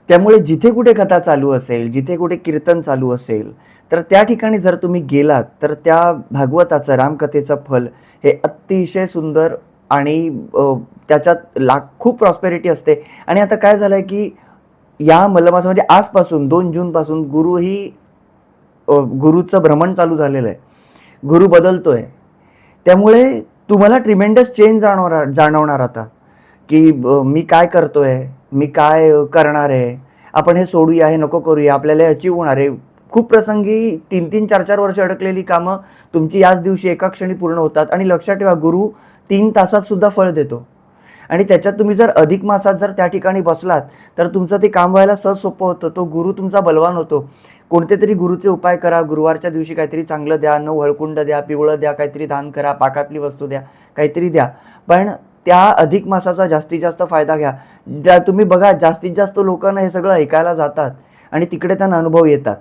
त्यामुळे जिथे कुठे कथा चालू असेल, जिथे कुठे कीर्तन चालू असेल, तर त्या ठिकाणी जर तुम्ही गेलात, तर त्या भागवताचं, रामकथेचं फल हे अतिशय सुंदर आणि त्याच्यात खूप प्रॉस्पेरिटी असते. आणि आता काय झालंय की या मलमासामध्ये आजपासून 2 जूनपासून गुरुचं भ्रमण चालू झालेलं आहे. गुरु बदलतोय. त्यामुळे तुम्हाला ट्रिमेंडस चेंज जाणवणार आता, की मी काय करतोय, मी काय करणार आहे, आपण हे सोडूया, हे नको करूया, आपल्याला हे अचीव्ह होणार आहे. खूप प्रसंगी 3-3, 4-4 वर्ष अडकलेली कामं तुमची याच दिवशी एका क्षणी पूर्ण होतात. आणि लक्षात ठेवा, गुरु 3 तासात सुद्धा फळ देतो. आणि त्याच्यात तुम्ही जर अधिक मासात जर त्या ठिकाणी बसलात, तर तुमचं ते काम व्हायला सहज सोपं होतं. तो गुरु तुमचा बलवान होतो. कोणते तरी गुरुचे उपाय करा. गुरुवारच्या दिवशी काहीतरी चांगलं द्या, 9 हळकुंड द्या, पिवळं द्या, काहीतरी दान करा, पाकातली वस्तू द्या, काहीतरी द्या. पण त्या अधिक मासाचा जास्तीत जास्त फायदा घ्या. तुम्ही बघा, जास्तीत जास्त लोकांना हे सगळं ऐकायला जातात आणि तिकडे त्यांना अनुभव येतात.